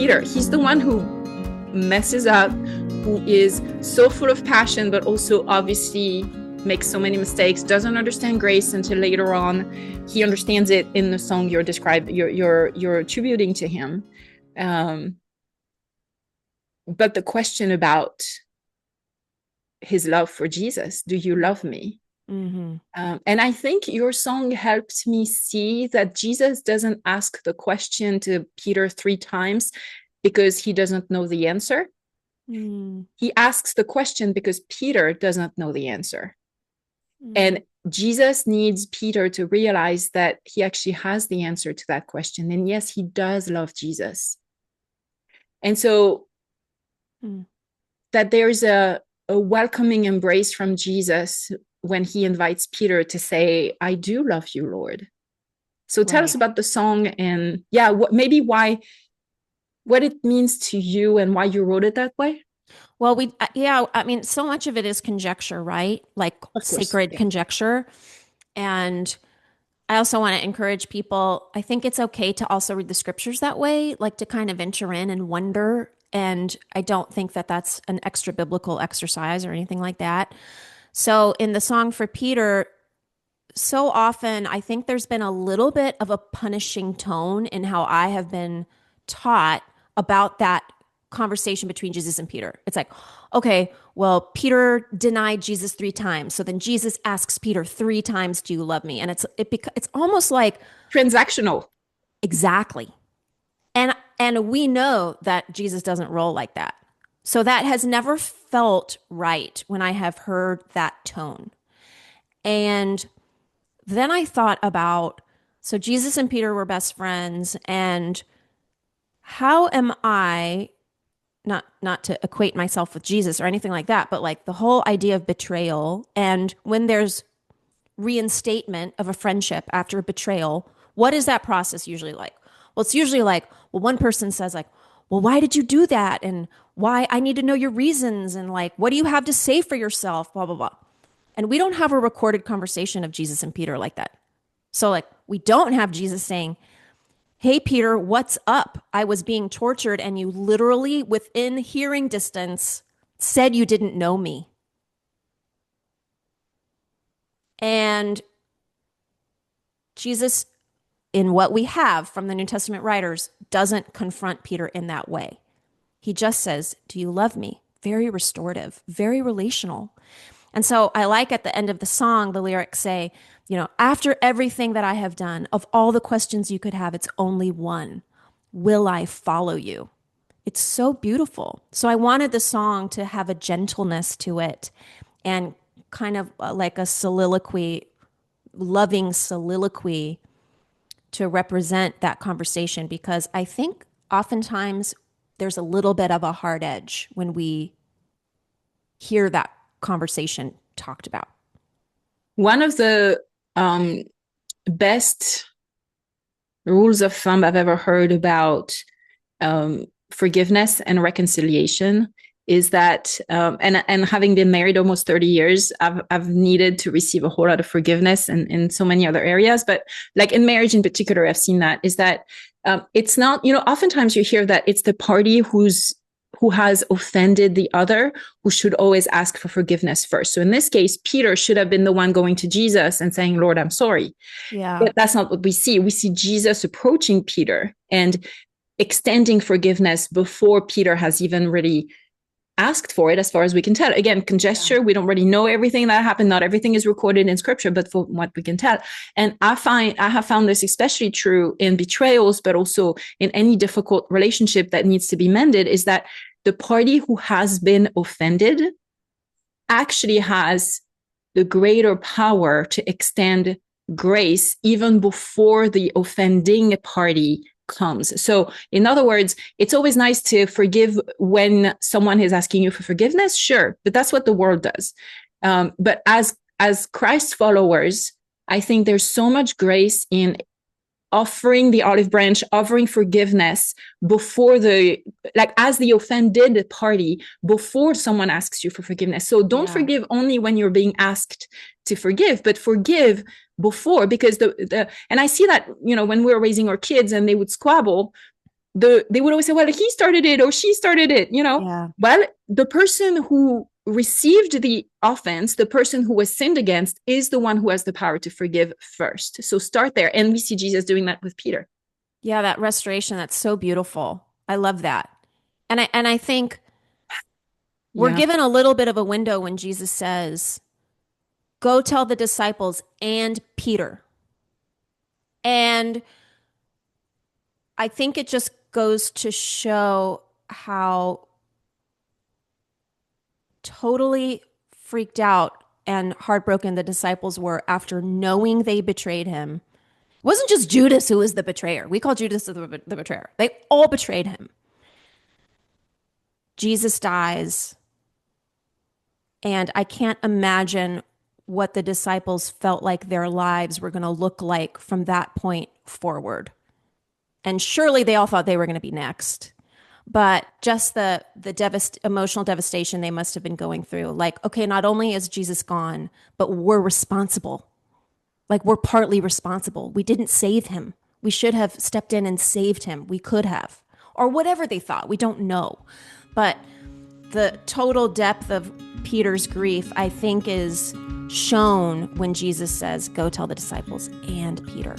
Peter. He's the one who messes up, who is so full of passion, but also obviously makes so many mistakes, doesn't understand grace until later on. He understands it in the song you're attributing to him. But the question about his love for Jesus, do you love me? Mm-hmm. And I think your song helped me see that Jesus doesn't ask the question to Peter 3 times because he doesn't know the answer. Mm. He asks the question because Peter doesn't know the answer. Mm. And Jesus needs Peter to realize that he actually has the answer to that question. And yes, he does love Jesus. And so that there's a welcoming embrace from Jesus when he invites Peter to say, I do love you, Lord. So tell us about the song and what it means to you and why you wrote it that way. Well, I mean, so much of it is conjecture, right? Like sacred conjecture. And I also want to encourage people, I think it's okay to also read the scriptures that way, like to kind of venture in and wonder. And I don't think that that's an extra biblical exercise or anything like that. So in the song for Peter, so often I think there's been a little bit of a punishing tone in how I have been taught about that conversation between Jesus and Peter. It's like, okay, well, Peter denied Jesus 3 times. So then Jesus asks Peter 3 times, do you love me? And it's almost like transactional. Exactly. And we know that Jesus doesn't roll like that. So that has never felt right when I have heard that tone. And then I thought about, so Jesus and Peter were best friends, and how am I, not to equate myself with Jesus or anything like that, but like the whole idea of betrayal, and when there's reinstatement of a friendship after a betrayal, what is that process usually like? Well, it's usually like, well, one person says like, well, why did you do that? And why? I need to know your reasons. And like, what do you have to say for yourself? Blah, blah, blah. And we don't have a recorded conversation of Jesus and Peter like that. So like, we don't have Jesus saying, hey, Peter, what's up? I was being tortured and you literally within hearing distance said you didn't know me. And Jesus, in what we have from the New Testament writers, doesn't confront Peter in that way. He just says, do you love me? Very restorative, very relational. And so I like at the end of the song, the lyrics say, you know, after everything that I have done, of all the questions you could have, it's only one. Will I follow you? It's so beautiful. So I wanted the song to have a gentleness to it and kind of like a soliloquy, loving soliloquy to represent that conversation, because I think oftentimes there's a little bit of a hard edge when we hear that conversation talked about. One of the best rules of thumb I've ever heard about forgiveness and reconciliation is that, and having been married almost 30 years, I've needed to receive a whole lot of forgiveness and in so many other areas. But like in marriage in particular, I've seen that is that it's not, oftentimes you hear that it's the party who has offended the other who should always ask for forgiveness first. So in this case, Peter should have been the one going to Jesus and saying, Lord, I'm sorry. Yeah. But that's not what we see. We see Jesus approaching Peter and extending forgiveness before Peter has even really asked for it, as far as we can tell. Again, conjecture, we don't really know everything that happened. Not everything is recorded in scripture, but for what we can tell. And I have found this especially true in betrayals, but also in any difficult relationship that needs to be mended, is that the party who has been offended actually has the greater power to extend grace even before the offending party comes. So in other words, it's always nice to forgive when someone is asking you for forgiveness. Sure. But that's what the world does. But as Christ followers, I think there's so much grace in offering the olive branch, offering forgiveness before as the offended party, before someone asks you for forgiveness. So don't forgive only when you're being asked to forgive, but forgive before, because and I see that, when we were raising our kids and they would squabble, they would always say, well, he started it or she started it, you know. Yeah. Well, the person who received the offense, the person who was sinned against, is the one who has the power to forgive first. So start there. And we see Jesus doing that with Peter. Yeah, that restoration, that's so beautiful. I love that. And I think we're given a little bit of a window when Jesus says, go tell the disciples and Peter. And I think it just goes to show how totally freaked out and heartbroken the disciples were after knowing they betrayed him. It wasn't just Judas who was the betrayer. We call Judas the betrayer. They all betrayed him. Jesus dies. And I can't imagine what the disciples felt like their lives were going to look like from that point forward. And surely they all thought they were going to be next. But just the emotional devastation they must have been going through. Like, okay, not only is Jesus gone, but we're responsible. Like, we're partly responsible. We didn't save him. We should have stepped in and saved him. We could have. Or whatever they thought. We don't know. But the total depth of Peter's grief, I think, is shown when Jesus says, go tell the disciples and Peter.